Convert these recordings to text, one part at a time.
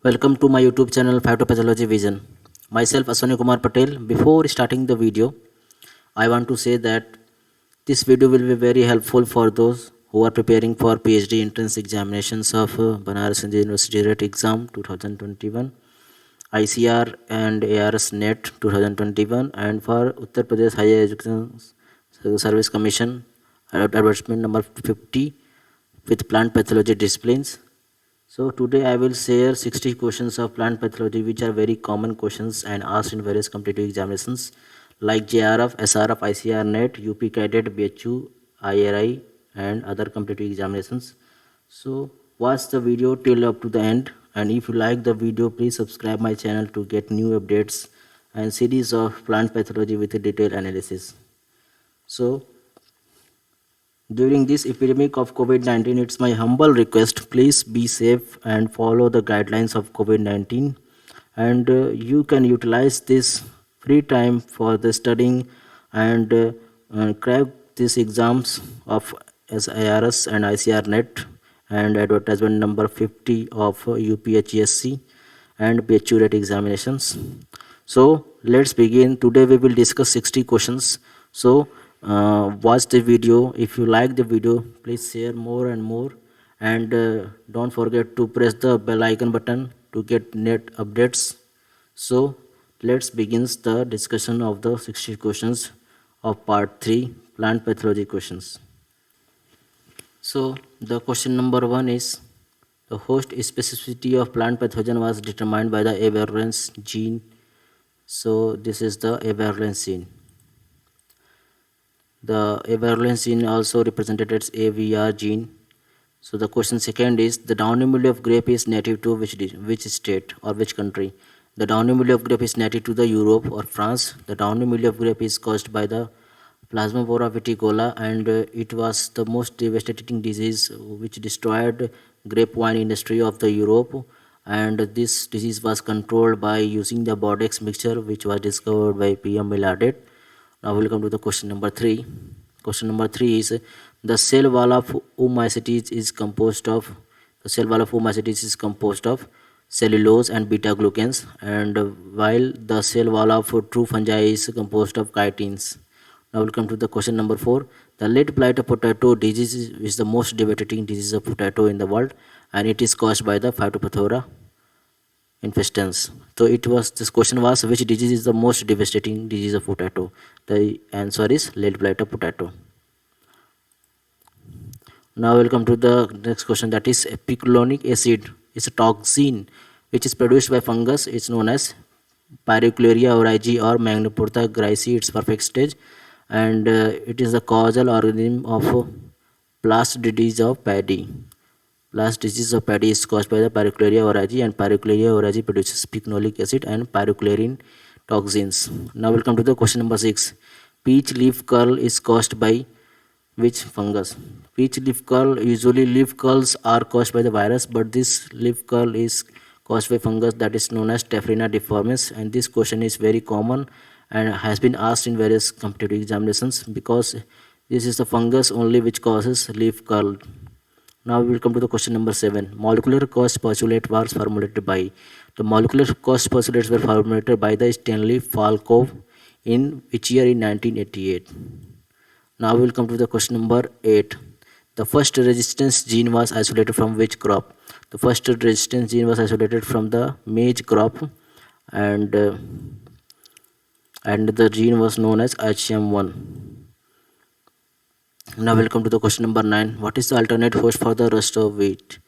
Welcome to my YouTube channel Phytopathology Vision. Myself Aswani Kumar Patel. Before starting the video, I want to say that this video will be very helpful for those who are preparing for PhD entrance examinations of Banaras Hindu University RET exam 2021, ICR and ARS NET 2021, and for Uttar Pradesh Higher Education Service Commission advertisement number 50 with plant pathology disciplines. So today I will share 60 questions of plant pathology which are very common questions and asked in various competitive examinations like JRF, SRF, ICR NET, UP Cadet, BHU, IRI and other competitive examinations. So watch the video till up to the end, and if you like the video please subscribe my channel to get new updates and series of plant pathology with a detailed analysis. So during this epidemic of COVID-19, it's my humble request, please be safe and follow the guidelines of COVID-19. And you can utilize this free time for the studying and crack these exams of SIRS and ICR NET and advertisement number 50 of UPHESC and BHU RET examinations. So let's begin. Today we will discuss 60 questions. So watch the video. If you like the video, please share more and more, and don't forget to press the bell icon button to get net updates. So let's begin the discussion of the 60 questions of part 3 plant pathology questions. So the question number 1 is, the host specificity of plant pathogen was determined by the avirulence gene. So this is the avirulence gene. The avirulence gene also represented as AVR gene. So the question second is, the downy mildew of grape is native to which state or which country? The downy mildew of grape is native to the Europe or France. The downy mildew of grape is caused by the Plasmodium viticola, and it was the most devastating disease which destroyed grape wine industry of the Europe, and this disease was controlled by using the Bordeaux mixture which was discovered by PM Milladet. Now we'll come to the question number 3. Question number 3 is, the cell wall of oomycetes is composed of cellulose and beta glucans, and while the cell wall of true fungi is composed of chitins. Now we'll come to the question number 4. The lead blight of potato disease is the most devastating disease of potato in the world, and it is caused by the Phytophthora infestans. So this question was, which disease is the most devastating disease of potato? The answer is lead blight of potato. Now we'll come to the next question, that is picolinic acid is a toxin which is produced by fungus. It's known as Pyracloria oryzae or Magnaportha graecii, its perfect stage, and it is the causal organism of blast disease of paddy. Blast disease of paddy is caused by the Pyracloria oryzae, and Pyracloria oryzae produces picolinic acid and pyraclorin toxins. Now we'll come to the question number 6. Peach leaf curl is caused by which fungus? Peach leaf curl, usually leaf curls are caused by the virus, but this leaf curl is caused by fungus that is known as Taphrina deformis, and this question is very common and has been asked in various competitive examinations because this is the fungus only which causes leaf curl. Now we will come to the question number 7. Molecular cost postulate was formulated by. The molecular cost postulates were formulated by the Stanley Falkov in which year? In 1988. Now we will come to the question number 8. The first resistance gene was isolated from which crop? The first resistance gene was isolated from the maize crop, and the gene was known as HM1. Now we'll come to the question number 9. What is the alternate host for the rust of wheat?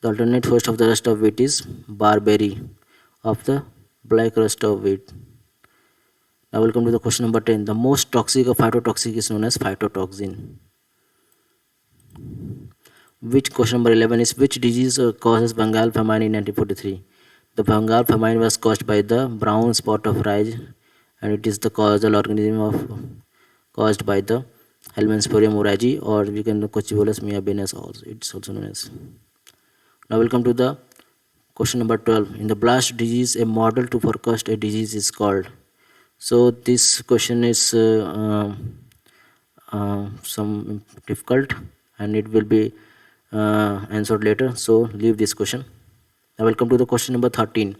The alternate host of the rust of wheat is barberry of the black rust of wheat. Now we'll come to the question number 10. The most toxic of phytotoxic is known as phytotoxin. Which question number 11 is, which disease causes Bengal famine in 1943? The Bengal famine was caused by the brown spot of rice, and it is the causal organism caused by the Helminthsporium oryzae, or we can Cochibolus miabenes also. It's also known as. Now we'll come to the question number 12. In the blast disease, a model to forecast a disease is called. So this question is some difficult, and it will be answered later. So leave this question. Now welcome to the question number 13.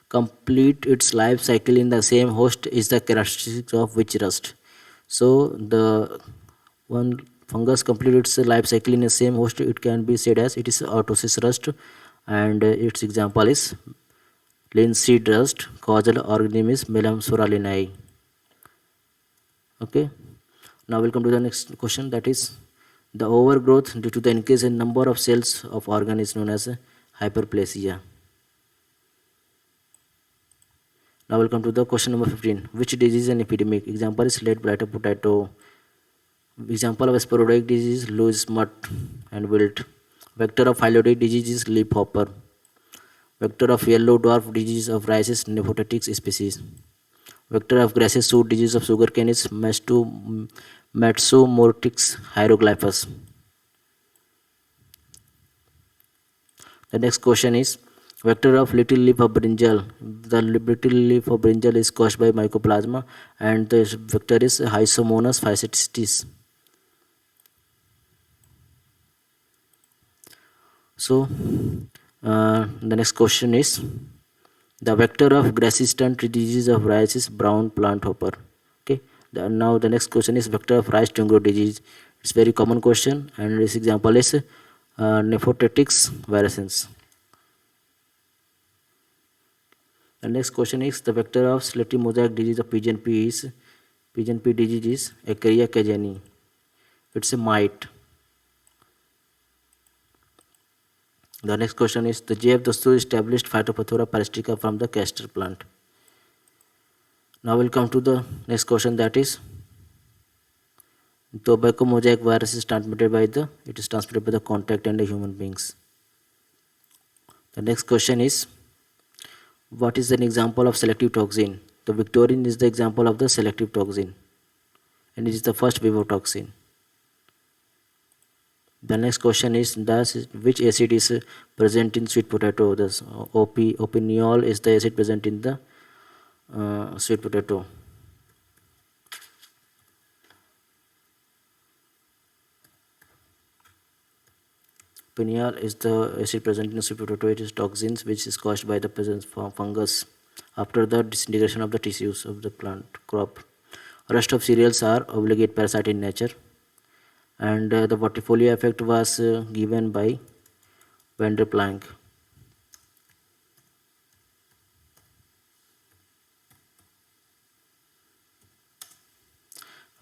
Complete its life cycle in the same host is the characteristic of which rust? So the one fungus complete its life cycle in the same host, it can be said as it is autosis rust, and its example is linseed rust. Causal organism is Melamsora linnaei. Okay. Now we'll come to the next question, that is the overgrowth due to the increase in number of cells of organ is known as hyperplasia. Now we'll come to the question number 15. Which disease is an epidemic? Example is late blighter potato. Example of sporadic disease, loose smut and wilt. Vector of phylotic disease is leaf hopper. Vector of yellow dwarf disease of rice is Nephotetics species. Vector of grasses shoot disease of sugarcane is Matsumortix hieroglyphus. The next question is vector of little leaf of brinjal. The little leaf of brinjal is caused by mycoplasma, and the vector is Hysomonas physetis. So the next question is the vector of grassy-stunt disease of rice is brown plant hopper. Okay. Now the next question is vector of rice tingro disease. It's very common question, and this example is Nephotetics virusens. The next question is the vector of slaty mosaic disease of pigeon pea disease is Escherichia cageni. It's a mite. The next question is the J.F. Dastu established Phytophthora parasitica from the castor plant. Now we'll come to the next question, that is tobacco mosaic virus is transmitted by the contact and the human beings. The next question is what is an example of selective toxin? The Victorin is the example of the selective toxin, and it is the first vivotoxin. The next question is which acid is present in sweet potato? The opiniol is the acid present in the sweet potato. Opiniol is the acid present in the sweet potato. It is toxins which is caused by the presence of fungus after the disintegration of the tissues of the plant crop. Rest of cereals are obligate parasite in nature, and the vertifolio effect was given by Van der Planck.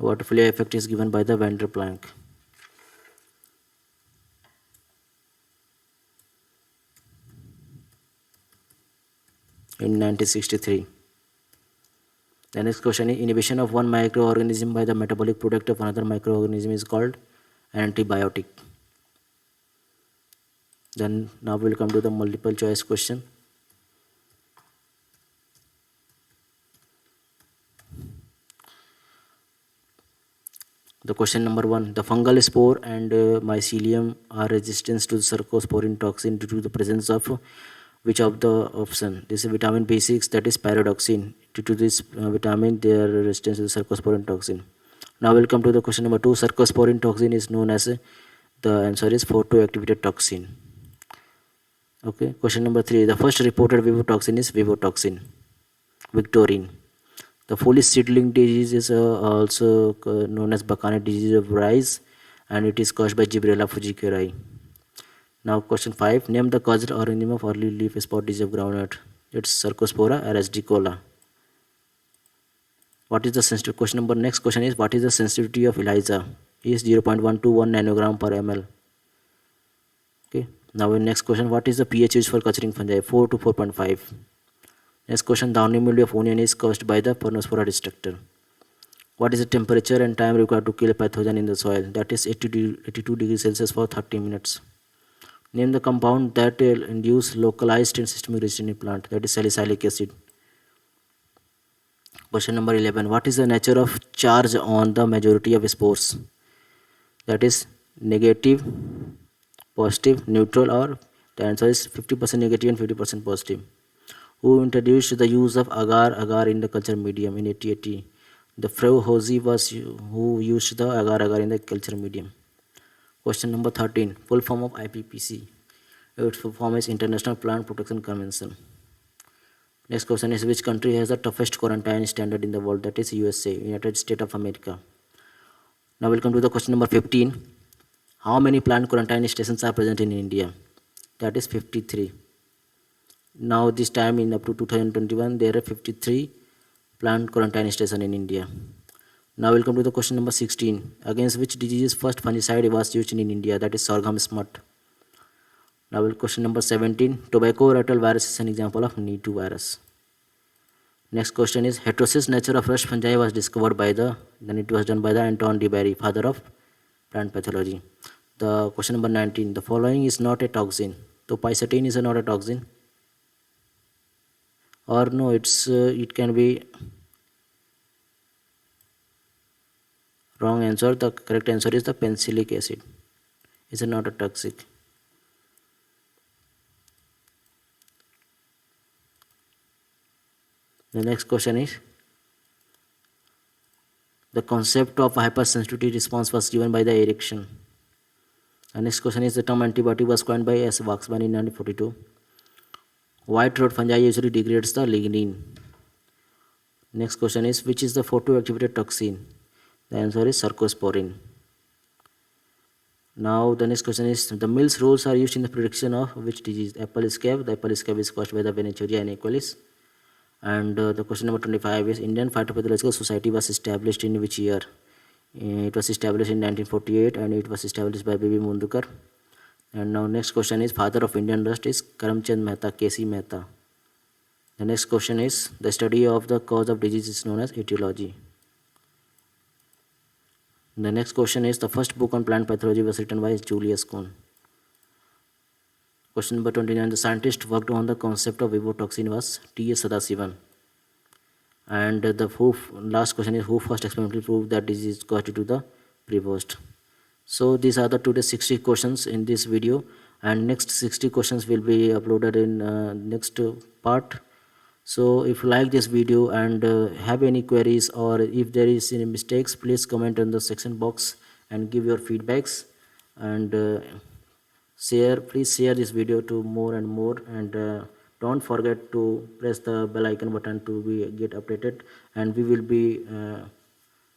Vertifolio effect is given by the Van der Planck. In 1963. The next question is inhibition of one microorganism by the metabolic product of another microorganism is called antibiotic. Then now we will come to the multiple choice question. The question number 1, the fungal spore and mycelium are resistant to the cercosporin toxin due to the presence of which of the option? This is vitamin B6, that is pyridoxine. Due to this vitamin, they are resistant to the cercosporin toxin. Now we'll come to the question number 2. Cercosporin toxin is known as the answer is photoactivated toxin. Okay. Question number 3. The first reported vivotoxin is vivotoxin, Victorin. The foolish seedling disease is also known as Bakane disease of rice, and it is caused by Gibberella fujikuri. Now question 5. Name the causal organism of early leaf spot disease of groundnut. It's Cercospora erisdicola. What is the sensitivity? Question number next question is what is the sensitivity of ELISA? Is 0.1 to 1 nanogram per ml. Okay. Now in next question, what is the pH used for culturing fungi? 4 to 4.5. Next question, downy mildew of onion is caused by the Pernospora destructor. What is the temperature and time required to kill a pathogen in the soil? That is 82 degrees Celsius for 30 minutes. Name the compound that will induce localized and systemic resistance in plant. That is salicylic acid. Question number 11. What is the nature of charge on the majority of spores? That is negative, positive, neutral, or the answer is 50% negative and 50% positive. Who introduced the use of agar-agar in the culture medium in 1880? The Frau Hosi was who used the agar-agar in the culture medium. Question number 13. Full form of IPPC. Its full form is International Plant Protection Convention. Next question is, which country has the toughest quarantine standard in the world? That is USA, United States of America. Now we'll come to the question number 15. How many plant quarantine stations are present in India? That is 53. Now this time in up to 2021 there are 53 plant quarantine stations in India. Now we'll come to the question number 16. Against which disease first fungicide was used in India? That is sorghum smut. Now question number 17. Tobacco rattle virus is an example of NE2 virus. Next question is, heterosis nature of rust fungi was discovered by then it was done by the Anton de Berry, father of plant pathology. The question number 19. The following is not a toxin. So picetin is not a toxin, or no, it can be wrong answer. The correct answer is the penicillic acid. Is not a toxic. The next question is, the concept of hypersensitivity response was given by the Erickson. The next question is, the term antibiotic was coined by S. Waxman in 1942. White rot fungi usually degrades the lignin. Next question is, which is the photoactivated toxin? The answer is cercosporin. Now the next question is, the Mills rules are used in the prediction of which disease? Apple scab. The apple scab is caused by the Venezuela aniquilis. And the question number 25 is, Indian Phytopathological Society was established in which year? It was established in 1948 and it was established by B.B. Mundukar. And now next question is, father of Indian rust is Karamchand Mehta, K.C. Mehta. The next question is, the study of the cause of disease is known as etiology. The next question is, the first book on plant pathology was written by Julius Kuhn. Question number 29. The scientist worked on the concept of vivotoxin was T.S. Sadasivan. And the last question is, who first experimentally proved that disease is caused due to the Prevost? So these are the today's 60 questions in this video, and next 60 questions will be uploaded in next part. So if you like this video and have any queries, or if there is any mistakes, please comment in the section box and give your feedbacks, and please share this video to more and more, and don't forget to press the bell icon button to get updated, and we will be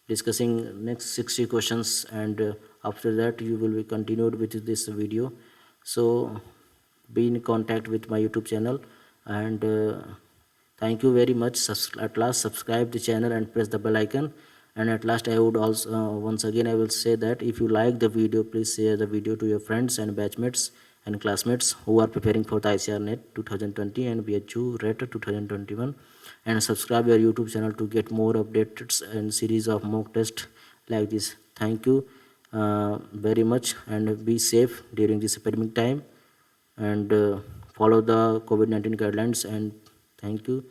discussing next 60 questions, and after that you will be continued with this video. So be in contact with my YouTube channel, and thank you very much. At last subscribe the channel and press the bell icon. And at last I would also once again I will say that if you like the video, please share the video to your friends and batchmates and classmates who are preparing for the ICAR NET 2020 and BHU RET 2021, and subscribe your YouTube channel to get more updates and series of mock tests like this. Thank you very much, and be safe during this epidemic time, and follow the COVID-19 guidelines, and thank you.